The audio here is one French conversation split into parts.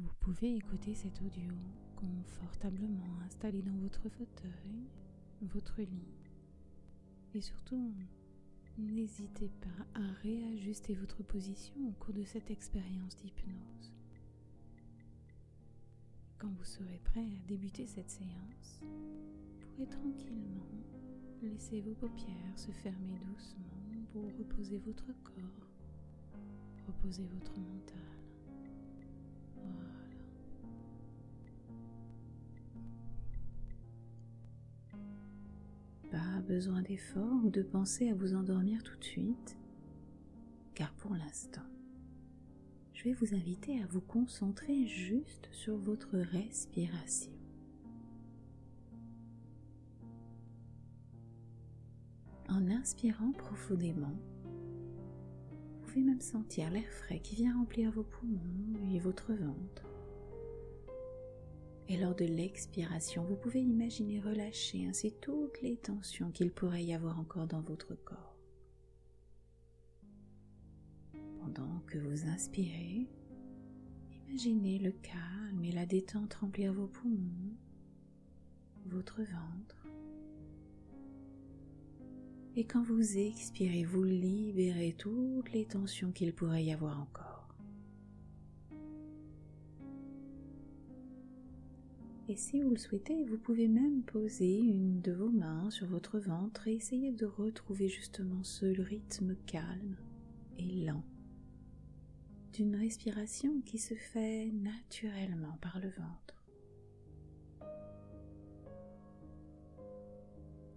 Vous pouvez écouter cet audio confortablement installé dans votre fauteuil, votre lit. Et surtout, n'hésitez pas à réajuster votre position au cours de cette expérience d'hypnose. Quand vous serez prêt à débuter cette séance, vous pourrez tranquillement laisser vos paupières se fermer doucement pour reposer votre corps, reposer votre mental. Voilà. Pas besoin d'effort ou de penser à vous endormir tout de suite, car pour l'instant, je vais vous inviter à vous concentrer juste sur votre respiration. En inspirant profondément, vous pouvez même sentir l'air frais qui vient remplir vos poumons et votre ventre. Et lors de l'expiration, vous pouvez imaginer relâcher ainsi toutes les tensions qu'il pourrait y avoir encore dans votre corps. Pendant que vous inspirez, imaginez le calme et la détente remplir vos poumons, votre ventre. Et quand vous expirez, vous libérez toutes les tensions qu'il pourrait y avoir encore. Et si vous le souhaitez, vous pouvez même poser une de vos mains sur votre ventre et essayer de retrouver justement ce rythme calme et lent d'une respiration qui se fait naturellement par le ventre.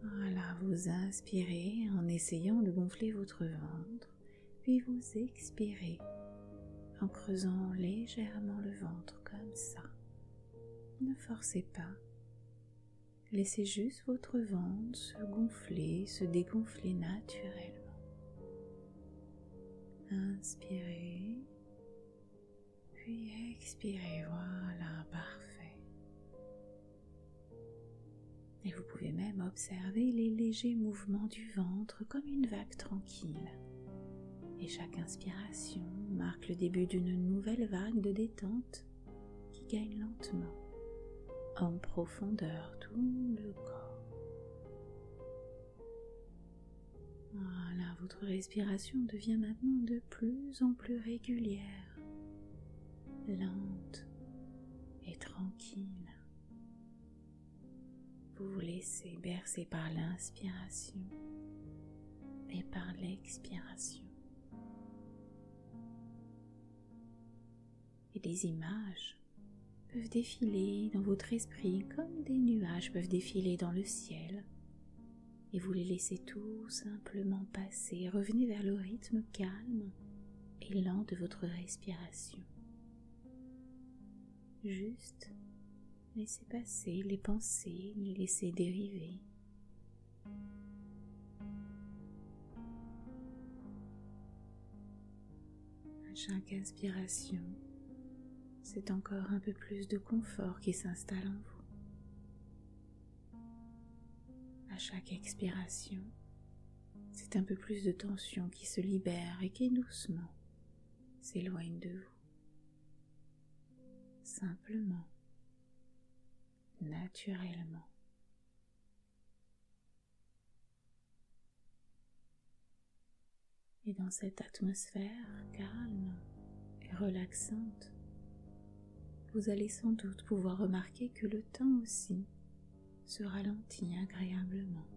Voilà, vous inspirez en essayant de gonfler votre ventre, puis vous expirez en creusant légèrement le ventre comme ça. Ne forcez pas, laissez juste votre ventre se gonfler, se dégonfler naturellement. Inspirez, puis expirez, voilà, parfait. Et vous pouvez même observer les légers mouvements du ventre comme une vague tranquille. Et chaque inspiration marque le début d'une nouvelle vague de détente qui gagne lentement en profondeur tout le corps. Voilà, votre respiration devient maintenant de plus en plus régulière, lente et tranquille. Vous vous laissez bercer par l'inspiration et par l'expiration. Et des images peuvent défiler dans votre esprit comme des nuages peuvent défiler dans le ciel. Et vous les laissez tout simplement passer. Revenez vers le rythme calme et lent de votre respiration. Juste laissez passer les pensées, les laissez dériver. À chaque inspiration, c'est encore un peu plus de confort qui s'installe en vous. À chaque expiration, c'est un peu plus de tension qui se libère et qui doucement s'éloigne de vous. Simplement, naturellement. Et dans cette atmosphère calme et relaxante, vous allez sans doute pouvoir remarquer que le temps aussi se ralentit agréablement,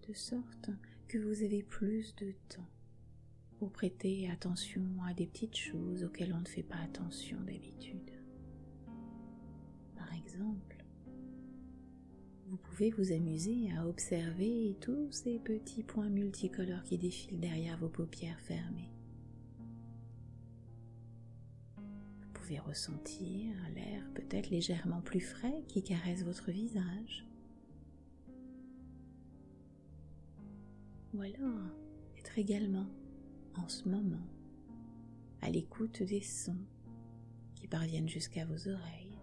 de sorte que vous avez plus de temps pour prêter attention à des petites choses auxquelles on ne fait pas attention d'habitude. Par exemple, vous pouvez vous amuser à observer tous ces petits points multicolores qui défilent derrière vos paupières fermées. Vous pouvez ressentir l'air peut-être légèrement plus frais qui caresse votre visage. Ou alors être également, en ce moment, à l'écoute des sons qui parviennent jusqu'à vos oreilles.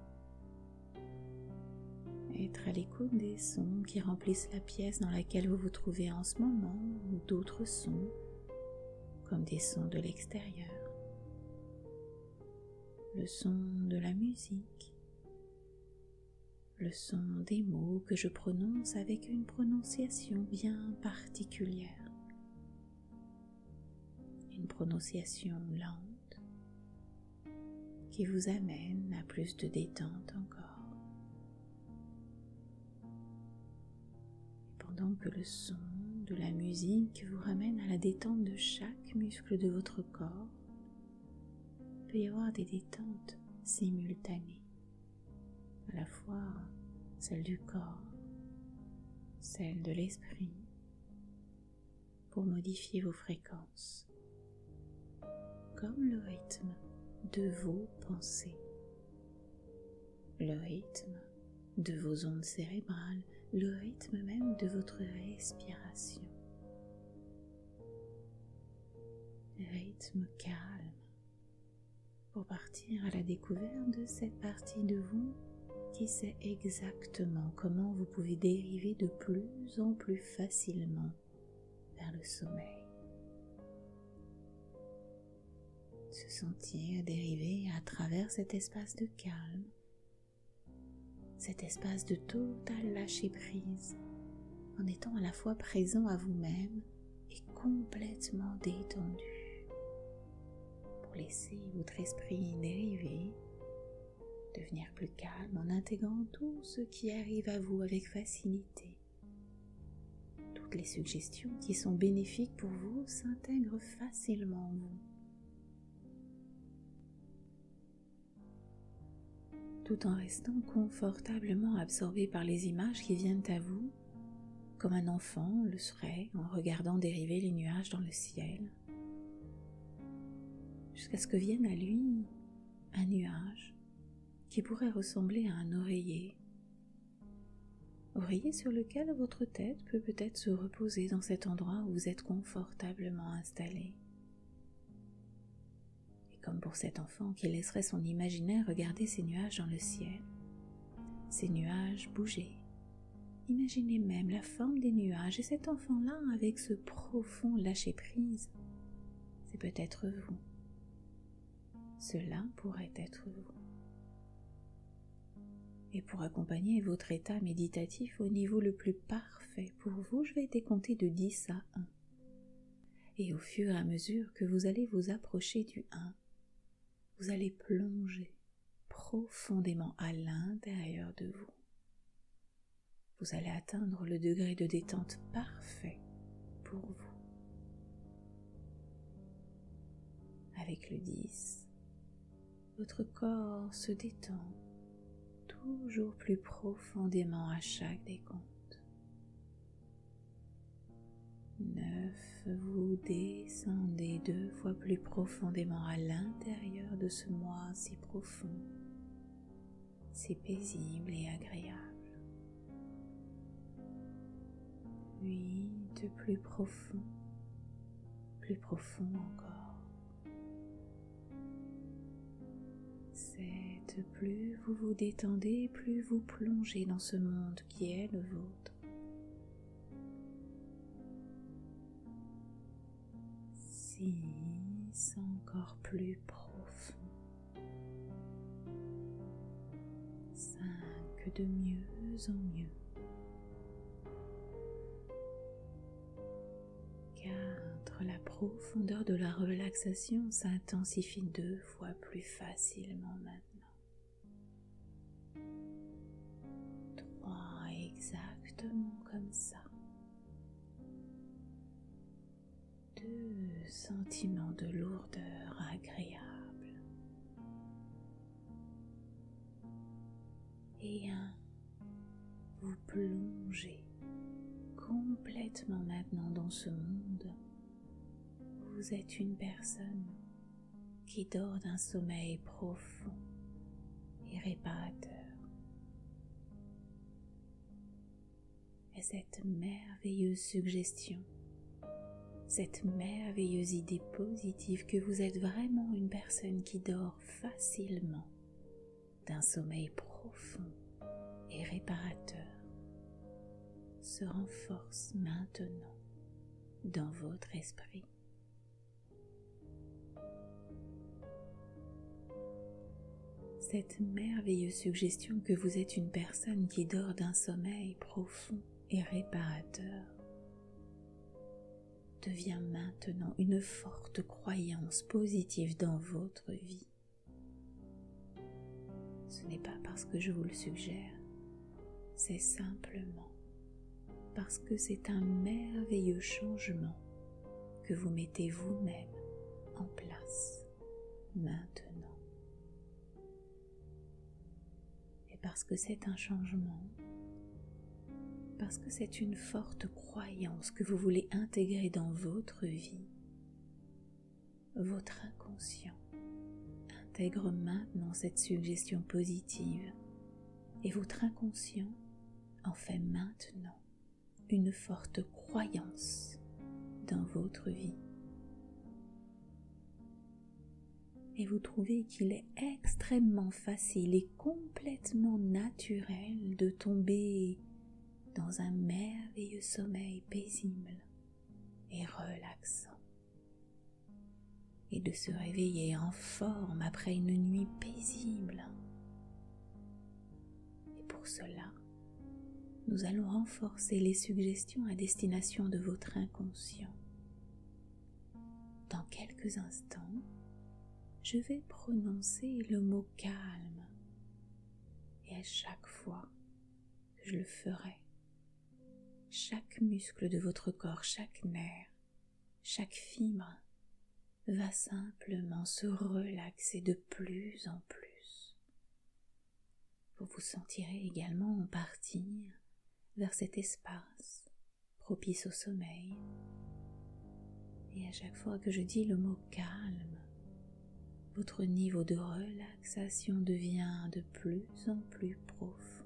Être à l'écoute des sons qui remplissent la pièce dans laquelle vous vous trouvez en ce moment ou d'autres sons, comme des sons de l'extérieur. le son de la musique, le son des mots que je prononce avec une prononciation bien particulière, une prononciation lente qui vous amène à plus de détente encore. Et pendant que le son de la musique vous ramène à la détente de chaque muscle de votre corps, il peut y avoir des détentes simultanées, à la fois celle du corps, celle de l'esprit, pour modifier vos fréquences, comme le rythme de vos pensées, le rythme de vos ondes cérébrales, le rythme même de votre respiration. Rythme calme pour partir à la découverte de cette partie de vous qui sait exactement comment vous pouvez dériver de plus en plus facilement vers le sommeil. Se sentir dériver à travers cet espace de calme, cet espace de total lâcher prise, en étant à la fois présent à vous-même et complètement détendu, pour laisser votre esprit dériver, devenir plus calme en intégrant tout ce qui arrive à vous avec facilité. Toutes les suggestions qui sont bénéfiques pour vous s'intègrent facilement en vous, tout en restant confortablement absorbé par les images qui viennent à vous, comme un enfant le serait en regardant dériver les nuages dans le ciel, jusqu'à ce que vienne à lui un nuage qui pourrait ressembler à un oreiller sur lequel votre tête peut peut-être se reposer dans cet endroit où vous êtes confortablement installé. Comme pour cet enfant qui laisserait son imaginaire regarder ces nuages dans le ciel, ces nuages bouger. Imaginez même la forme des nuages et cet enfant-là avec ce profond lâcher-prise. C'est peut-être vous. Cela pourrait être vous. Et pour accompagner votre état méditatif au niveau le plus parfait pour vous, je vais décompter de 10 à 1. Et au fur et à mesure que vous allez vous approcher du 1, vous allez plonger profondément à l'intérieur de vous. Vous allez atteindre le degré de détente parfait pour vous. Avec le 10, votre corps se détend toujours plus profondément à chaque décompte. 9, vous descendez 2 fois plus profondément à l'intérieur de ce moi si profond, si paisible et agréable. 8, plus profond encore. 7, plus vous vous détendez, plus vous plongez dans ce monde qui est le vôtre. 6, encore plus profond. 5, de mieux en mieux. 4, la profondeur de la relaxation s'intensifie 2 fois plus facilement maintenant. 3, exactement comme ça. 2 sentiments de lourdeur agréable. Et 1, vous plongez complètement maintenant dans ce monde. Vous êtes une personne qui dort d'un sommeil profond et réparateur. Et cette merveilleuse suggestion, cette merveilleuse idée positive que vous êtes vraiment une personne qui dort facilement d'un sommeil profond et réparateur se renforce maintenant dans votre esprit. cette merveilleuse suggestion que vous êtes une personne qui dort d'un sommeil profond et réparateur devient maintenant une forte croyance positive dans votre vie. Ce n'est pas parce que je vous le suggère, c'est simplement parce que c'est un merveilleux changement que vous mettez vous-même en place maintenant. Et parce que c'est un changement, parce que c'est une forte croyance que vous voulez intégrer dans votre vie, votre inconscient intègre maintenant cette suggestion positive et votre inconscient en fait maintenant une forte croyance dans votre vie. Et vous trouvez qu'il est extrêmement facile et complètement naturel de tomber dans un merveilleux sommeil paisible et relaxant, et de se réveiller en forme après une nuit paisible. Et pour cela, nous allons renforcer les suggestions à destination de votre inconscient. Dans quelques instants, je vais prononcer le mot calme, et à chaque fois que je le ferai, chaque muscle de votre corps, chaque nerf, chaque fibre va simplement se relaxer de plus en plus. Vous vous sentirez également partir vers cet espace propice au sommeil. Et à chaque fois que je dis le mot calme, votre niveau de relaxation devient de plus en plus profond.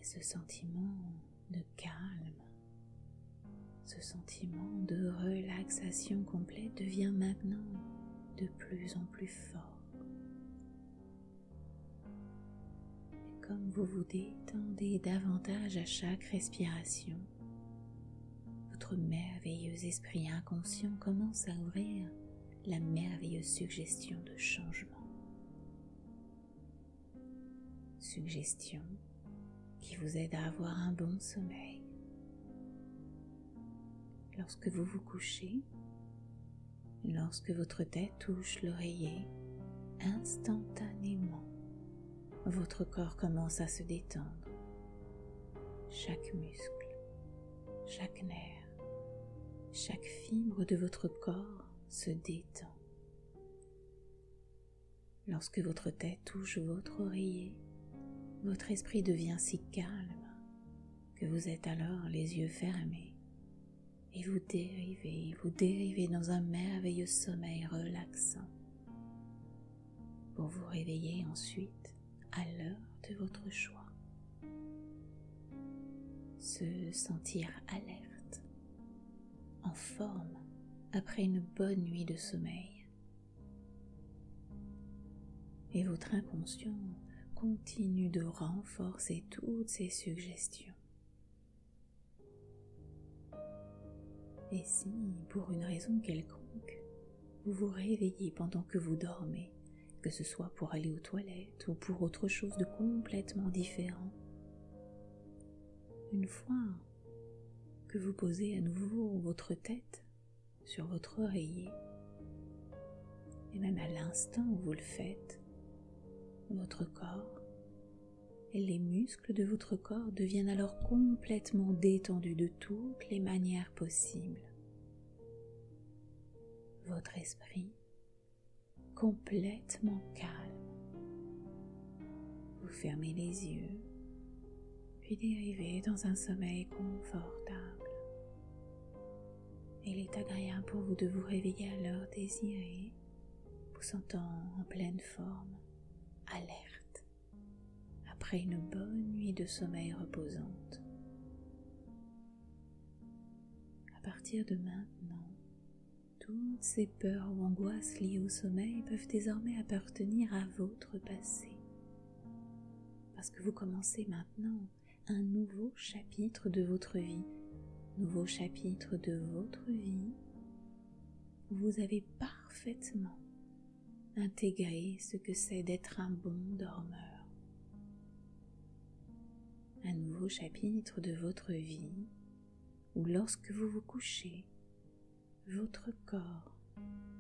Et ce sentiment de calme, ce sentiment de relaxation complète devient maintenant de plus en plus fort. Et comme vous vous détendez davantage à chaque respiration, votre merveilleux esprit inconscient commence à ouvrir la merveilleuse suggestion de changement. Suggestion qui vous aide à avoir un bon sommeil. Lorsque vous vous couchez, lorsque votre tête touche l'oreiller, instantanément, votre corps commence à se détendre. Chaque muscle, chaque nerf, chaque fibre de votre corps se détend. Lorsque votre tête touche votre oreiller, votre esprit devient si calme que vous êtes alors les yeux fermés et vous dérivez dans un merveilleux sommeil relaxant pour vous réveiller ensuite à l'heure de votre choix. Se sentir alerte, en forme après une bonne nuit de sommeil. Et votre inconscient continue de renforcer toutes ces suggestions. Et si, pour une raison quelconque, vous vous réveillez pendant que vous dormez, que ce soit pour aller aux toilettes ou pour autre chose de complètement différent, une fois que vous posez à nouveau votre tête sur votre oreiller, et même à l'instant où vous le faites, votre corps et les muscles de votre corps deviennent alors complètement détendus de toutes les manières possibles. Votre esprit complètement calme. Vous fermez les yeux, puis dérivez dans un sommeil confortable. Il est agréable pour vous de vous réveiller à l'heure désirée, vous sentant en pleine forme, alerte, après une bonne nuit de sommeil reposante. À partir de maintenant, toutes ces peurs ou angoisses liées au sommeil peuvent désormais appartenir à votre passé. Parce que vous commencez maintenant un nouveau chapitre de votre vie, nouveau chapitre de votre vie, où vous avez parfaitement intégrer ce que c'est d'être un bon dormeur. Un nouveau chapitre de votre vie où lorsque vous vous couchez, votre corps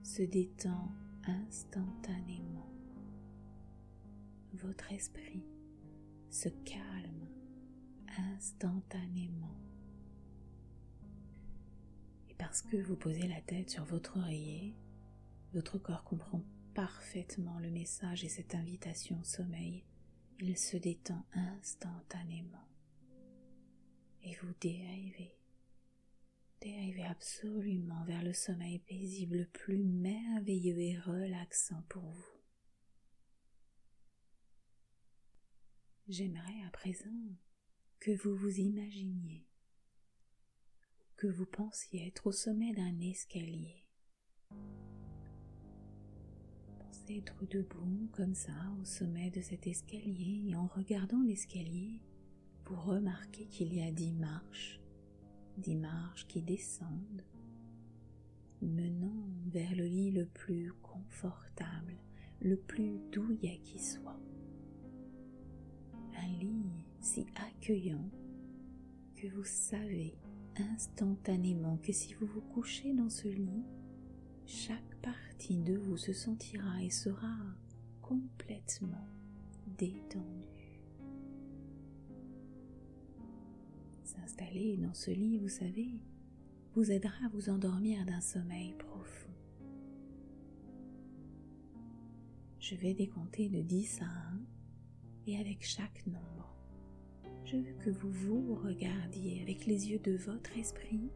se détend instantanément. Votre esprit se calme instantanément. Et parce que vous posez la tête sur votre oreiller, votre corps comprend parfaitement le message et cette invitation au sommeil. Il se détend instantanément. Et vous dérivez absolument vers le sommeil paisible le plus merveilleux et relaxant pour vous. J'aimerais à présent que vous vous imaginiez, que vous pensiez être au sommet d'un escalier. Pensez être debout comme ça au sommet de cet escalier et en regardant l'escalier, vous remarquez qu'il y a 10 marches qui descendent, menant vers le lit le plus confortable, le plus douillet qui soit. Un lit si accueillant que vous savez instantanément que si vous vous couchez dans ce lit, chaque partie de vous se sentira et sera complètement détendue. S'installer dans ce lit, vous savez, vous aidera à vous endormir d'un sommeil profond. Je vais décompter de 10 à 1 et avec chaque nombre, je veux que vous vous regardiez avec les yeux de votre esprit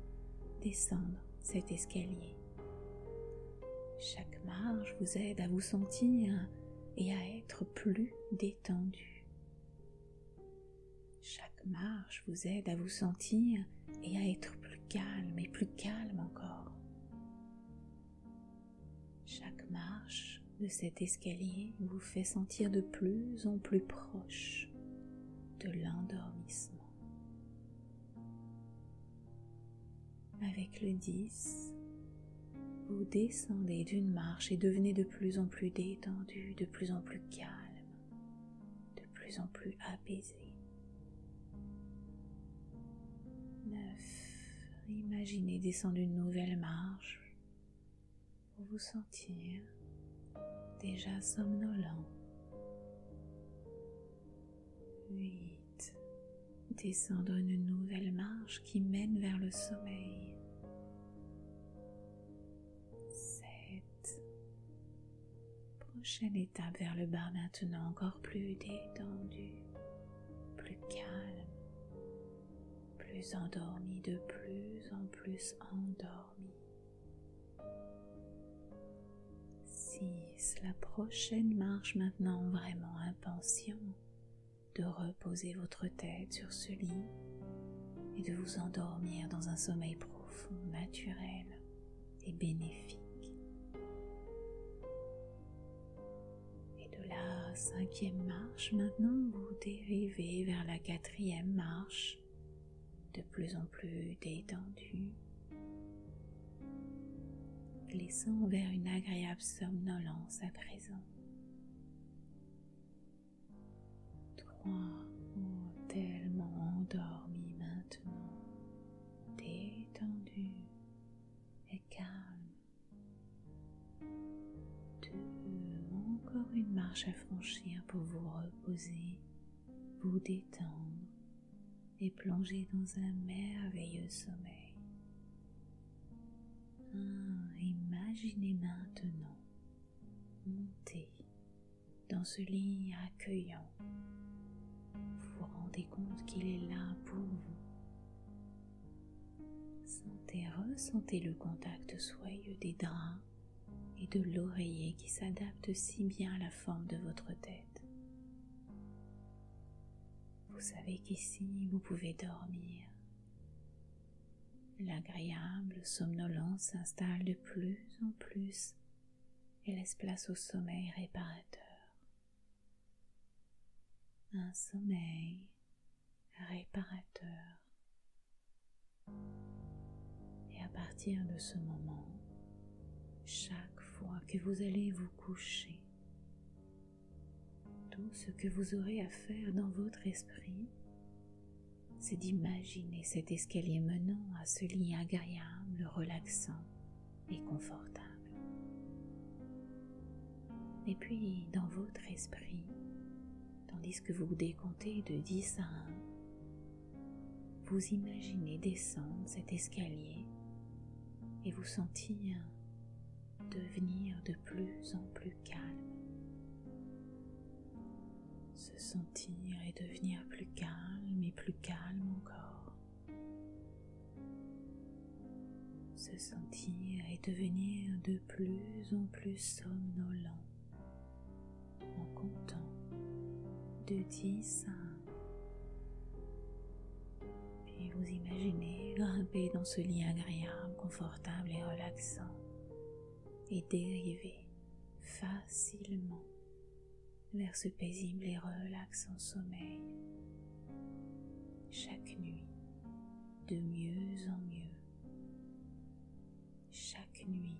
descendre cet escalier. Chaque marche vous aide à vous sentir et à être plus détendu. Chaque marche vous aide à vous sentir et à être plus calme et plus calme encore. Chaque marche de cet escalier vous fait sentir de plus en plus proche de l'endormissement. Avec le 10, vous descendez d'une marche et devenez de plus en plus détendu, de plus en plus calme, de plus en plus apaisé. 9. Imaginez descendre une nouvelle marche pour vous sentir déjà somnolent. 8. Descendre une nouvelle marche qui mène vers le sommeil. 7. Prochaine étape vers le bas maintenant, encore plus détendu, plus calme, plus endormi, de plus en plus endormi. 6. La prochaine marche maintenant, vraiment intention de reposer votre tête sur ce lit et de vous endormir dans un sommeil profond, naturel et bénéfique. Et de la 5e marche, maintenant vous dérivez vers la 4e marche, de plus en plus détendu, glissant vers une agréable somnolence à présent. 3. Oh, tellement endormi maintenant, détendu et calme. 2. Encore une marche à franchir pour vous reposer, vous détendre et plonger dans un merveilleux sommeil. 1. Imaginez maintenant monter dans ce lit accueillant. Vous vous rendez compte qu'il est là pour vous. Ressentez le contact soyeux des draps et de l'oreiller qui s'adapte si bien à la forme de votre tête. Vous savez qu'ici, vous pouvez dormir. L'agréable somnolence s'installe de plus en plus et laisse place au sommeil réparateur. Un sommeil réparateur. Et à partir de ce moment, chaque fois fois que vous allez vous coucher, tout ce que vous aurez à faire dans votre esprit, c'est d'imaginer cet escalier menant à ce lit agréable, relaxant et confortable. Et puis, dans votre esprit, tandis que vous décomptez de 10 à 1, vous imaginez descendre cet escalier et vous sentir devenir de plus en plus calme. Se sentir et devenir plus calme et plus calme encore. Se sentir et devenir de plus en plus somnolent en comptant de 10 à 1. Puis vous imaginez grimper dans ce lit agréable, confortable et relaxant et dériver facilement vers ce paisible et relaxant sommeil, chaque nuit de mieux en mieux, chaque nuit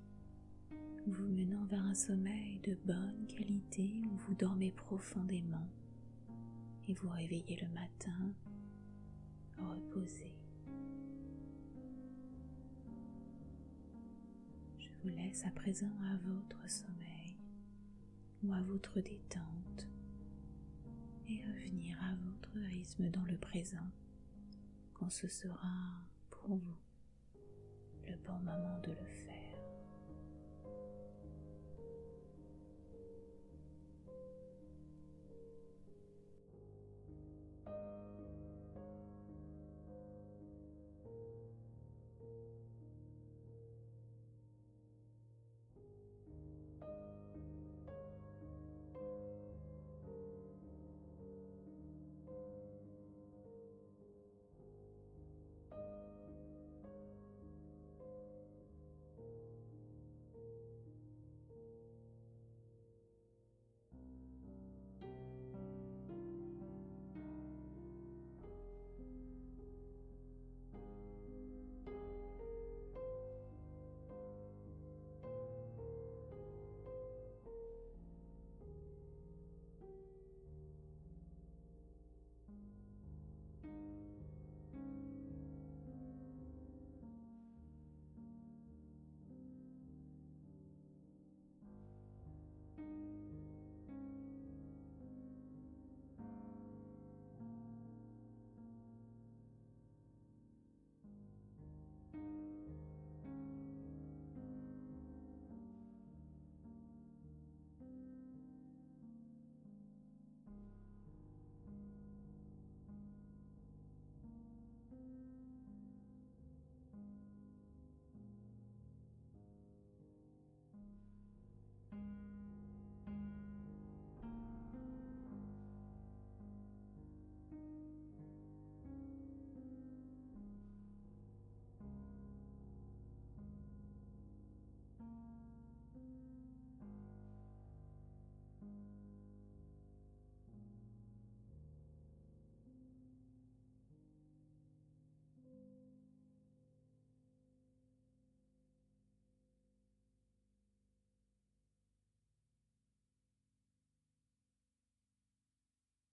vous menant vers un sommeil de bonne qualité où vous dormez profondément et vous réveillez le matin reposé. Je vous laisse à présent à votre sommeil ou à votre détente et revenir à votre rythme dans le présent quand ce sera pour vous le bon moment de le faire.